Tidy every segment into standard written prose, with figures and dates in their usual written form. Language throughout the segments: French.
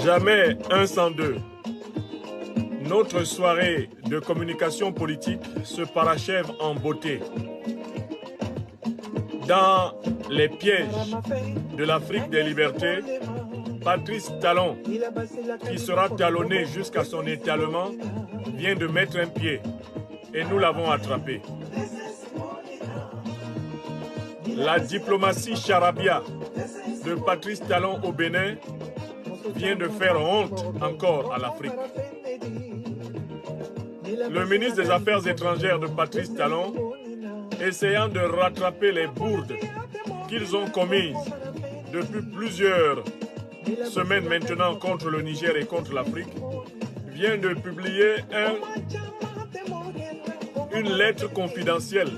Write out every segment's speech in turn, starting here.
Jamais 102. Notre soirée de communication politique se parachève en beauté. Dans les pièges de l'Afrique des libertés, Patrice Talon, qui sera talonné jusqu'à son étalement, vient de mettre un pied et nous l'avons attrapé. La diplomatie charabia de Patrice Talon au Bénin vient de faire honte encore à l'Afrique. Le ministre des Affaires étrangères de Patrice Talon, essayant de rattraper les bourdes qu'ils ont commises depuis plusieurs semaines maintenant contre le Niger et contre l'Afrique, vient de publier une lettre confidentielle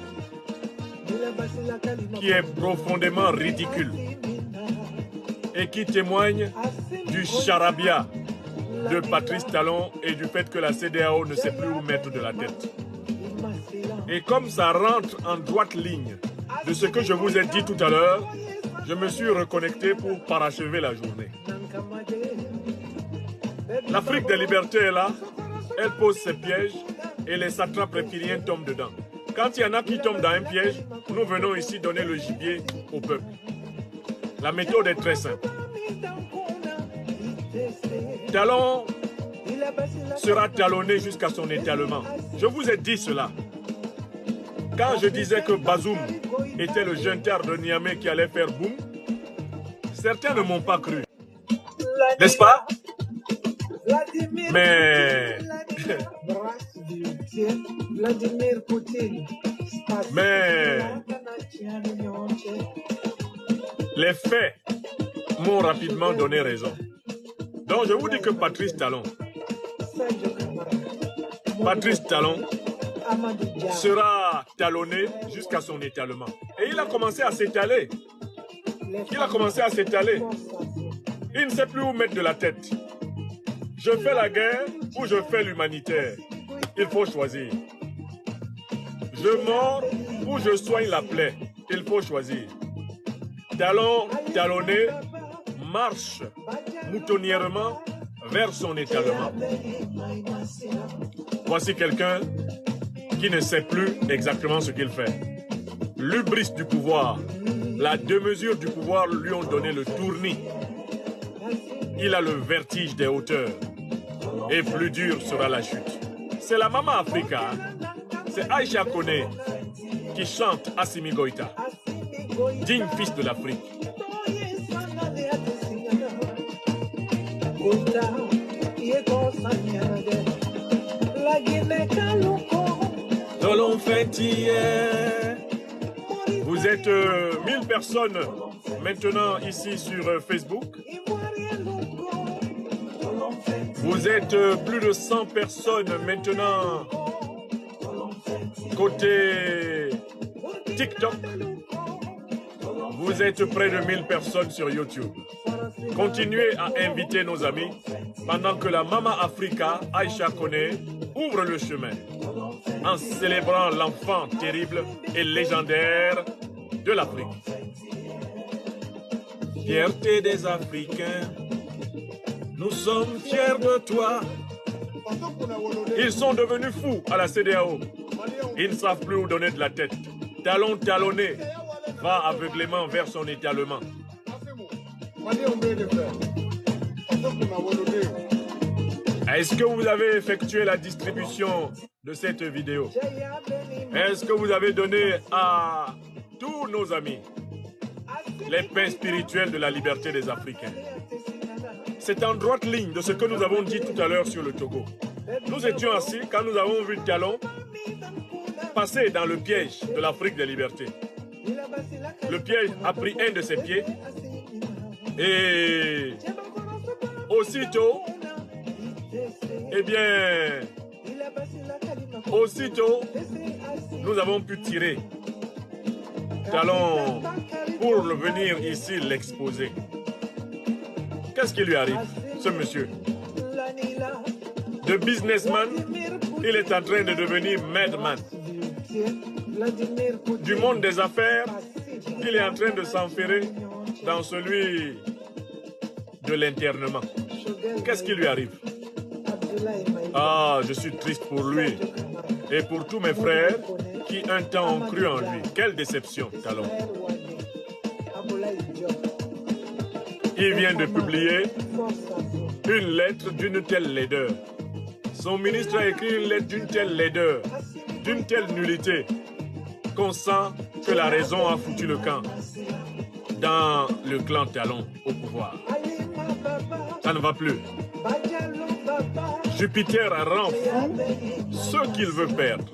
qui est profondément ridicule et qui témoigne du charabia de Patrice Talon et du fait que la CEDEAO ne sait plus où mettre de la tête. Et comme ça rentre en droite ligne de ce que je vous ai dit tout à l'heure, je me suis reconnecté pour parachever la journée. L'Afrique des libertés est là, elle pose ses pièges et les satrapes reptiliens tombent dedans. Quand il y en a qui tombent dans un piège, nous venons ici donner le gibier au peuple. La méthode est très simple. Talon sera talonné jusqu'à son étalement. Je vous ai dit cela. Quand je disais que Bazoum était le junteur de Niamey qui allait faire boum, certains ne m'ont pas cru. N'est-ce pas? Mais les faits m'ont rapidement donné raison. Donc je vous dis que Patrice Talon sera talonné jusqu'à son étalement. Et il a commencé à s'étaler. Il ne sait plus où mettre de la tête. Je fais la guerre ou je fais l'humanitaire. Il faut choisir. Je mords ou je soigne la plaie. Il faut choisir. Talon talonné marche moutonnièrement vers son étalement. Voici quelqu'un qui ne sait plus exactement ce qu'il fait. L'hubris du pouvoir, la démesure du pouvoir lui ont donné le tournis. Il a le vertige des hauteurs. Et plus dure sera la chute. C'est la Mama Africa. C'est Aïcha Koné qui chante Assimi Goïta, digne fils de l'Afrique. Talon fait hier. Vous êtes 1000 personnes maintenant ici sur Facebook. Vous êtes plus de 100 personnes maintenant côté TikTok. Vous êtes près de 1000 personnes sur YouTube. Continuez à inviter nos amis pendant que la Mama Africa, Aïcha Koné, ouvre le chemin en célébrant l'enfant terrible et légendaire de l'Afrique. Fierté des Africains, nous sommes fiers de toi. Ils sont devenus fous à la CEDEAO. Ils ne savent plus où donner de la tête. Talon talonné va aveuglément vers son étalement. Est-ce que vous avez effectué la distribution de cette vidéo? Est-ce que vous avez donné à tous nos amis les pains spirituels de la liberté des Africains? C'est en droite ligne de ce que nous avons dit tout à l'heure sur le Togo. Nous étions assis quand nous avons vu Talon passer dans le piège de l'Afrique des libertés. Le piège a pris un de ses pieds et aussitôt, nous avons pu tirer Talon pour venir ici l'exposer. Qu'est-ce qui lui arrive, ce monsieur? De businessman, il est en train de devenir madman. du monde des affaires qu'il est en train de s'enferrer dans celui de l'internement. Qu'est-ce qui lui arrive? Ah, je suis triste pour lui et pour tous mes frères qui un temps ont cru en lui. Quelle déception, Talon. Il vient de publier une lettre d'une telle laideur. Son ministre a écrit une lettre d'une telle laideur, d'une telle nullité, qu'on sent que la raison a foutu le camp dans le clan Talon au pouvoir. Ça ne va plus. Jupiter rend fou ceux qu'il veut perdre.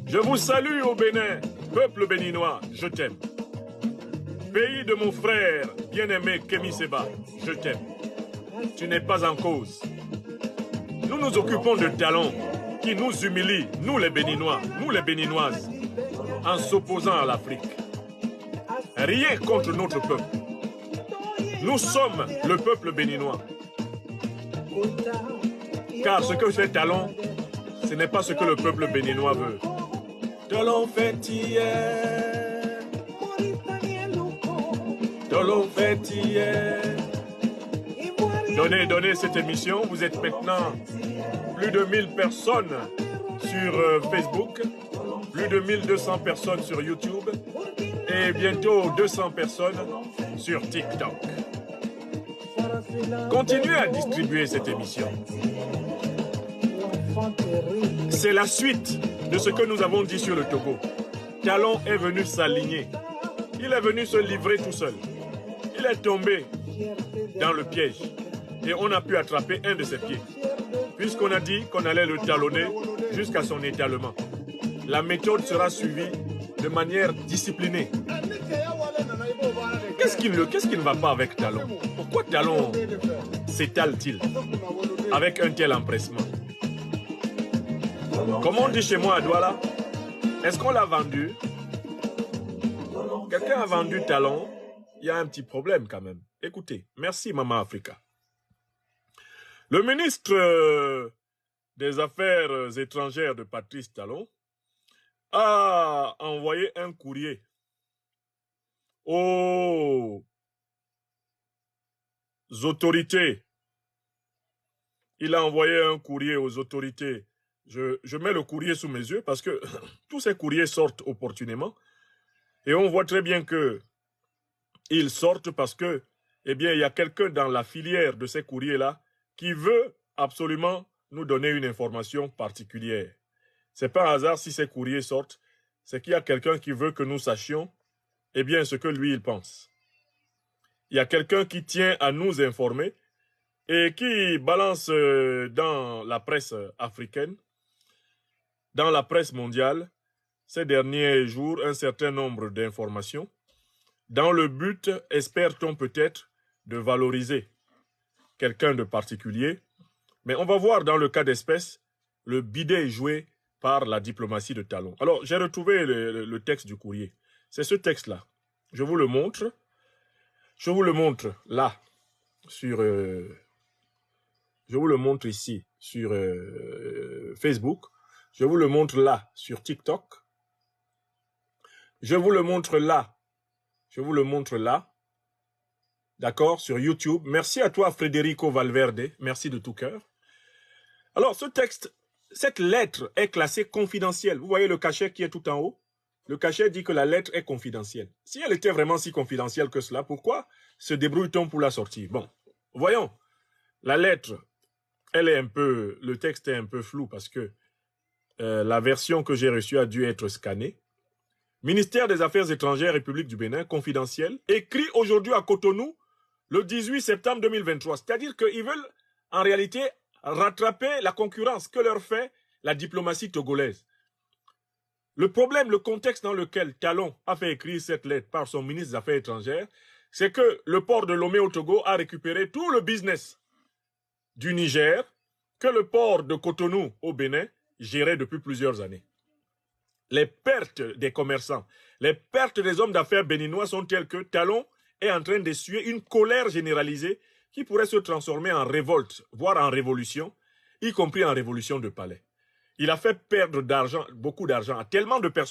Je vous salue au Bénin, peuple béninois, je t'aime. Pays de mon frère bien-aimé Kémy Séba, je t'aime. Tu n'es pas en cause. Nous nous occupons de Talon qui nous humilie, nous les Béninois, nous les Béninoises, en s'opposant à l'Afrique. Rien contre notre peuple. Nous sommes le peuple béninois. Car ce que fait Talon, ce n'est pas ce que le peuple béninois veut. Talon fait hier. Talon fait hier. Donnez cette émission. Vous êtes maintenant plus de 1000 personnes sur Facebook, plus de 1200 personnes sur YouTube et bientôt 200 personnes sur TikTok. Continuez à distribuer cette émission. C'est la suite de ce que nous avons dit sur le Togo. Talon est venu s'aligner. Il est venu se livrer tout seul. Il est tombé dans le piège et on a pu attraper un de ses pieds. Puisqu'on a dit qu'on allait le talonner jusqu'à son étalement. La méthode sera suivie de manière disciplinée. Qu'est-ce qui ne va pas avec Talon? Pourquoi Talon s'étale-t-il avec un tel empressement? Comme on dit chez moi à Douala, est-ce qu'on l'a vendu? Quelqu'un a vendu Talon? Il y a un petit problème quand même. Écoutez, merci Maman Africa. Le ministre des Affaires étrangères de Patrice Talon a envoyé un courrier aux autorités. Il a envoyé un courrier aux autorités. Je mets le courrier sous mes yeux parce que tous ces courriers sortent opportunément. Et on voit très bien qu'ils sortent parce que, eh bien, il y a quelqu'un dans la filière de ces courriers-là qui veut absolument nous donner une information particulière. C'est pas un hasard si ces courriers sortent, c'est qu'il y a quelqu'un qui veut que nous sachions, eh bien, ce que lui, il pense. Il y a quelqu'un qui tient à nous informer et qui balance dans la presse africaine, dans la presse mondiale, ces derniers jours, un certain nombre d'informations, dans le but, espère-t-on peut-être, de valoriser quelqu'un de particulier. Mais on va voir dans le cas d'espèce, le bidet joué par la diplomatie de Talon. Alors, j'ai retrouvé le texte du courrier. C'est ce texte-là. Je vous le montre. Je vous le montre là, sur... je vous le montre ici, sur Facebook. Je vous le montre là, sur TikTok. Je vous le montre là. Je vous le montre là. D'accord, sur YouTube. Merci à toi, Federico Valverde. Merci de tout cœur. Alors, ce texte, cette lettre est classée confidentielle. Vous voyez le cachet qui est tout en haut? Le cachet dit que la lettre est confidentielle. Si elle était vraiment si confidentielle que cela, pourquoi se débrouille-t-on pour la sortir? Bon, voyons. La lettre, elle est un peu... Le texte est un peu flou parce que la version que j'ai reçue a dû être scannée. Ministère des Affaires étrangères, République du Bénin, confidentiel, écrit aujourd'hui à Cotonou, le 18 septembre 2023. C'est-à-dire qu'ils veulent, en réalité, rattraper la concurrence que leur fait la diplomatie togolaise. Le problème, le contexte dans lequel Talon a fait écrire cette lettre par son ministre des Affaires étrangères, c'est que le port de Lomé au Togo a récupéré tout le business du Niger que le port de Cotonou au Bénin gérait depuis plusieurs années. Les pertes des commerçants, les pertes des hommes d'affaires béninois sont telles que Talon est en train d'essuyer une colère généralisée qui pourrait se transformer en révolte, voire en révolution, y compris en révolution de palais. Il a fait perdre d'argent, beaucoup d'argent à tellement de personnes.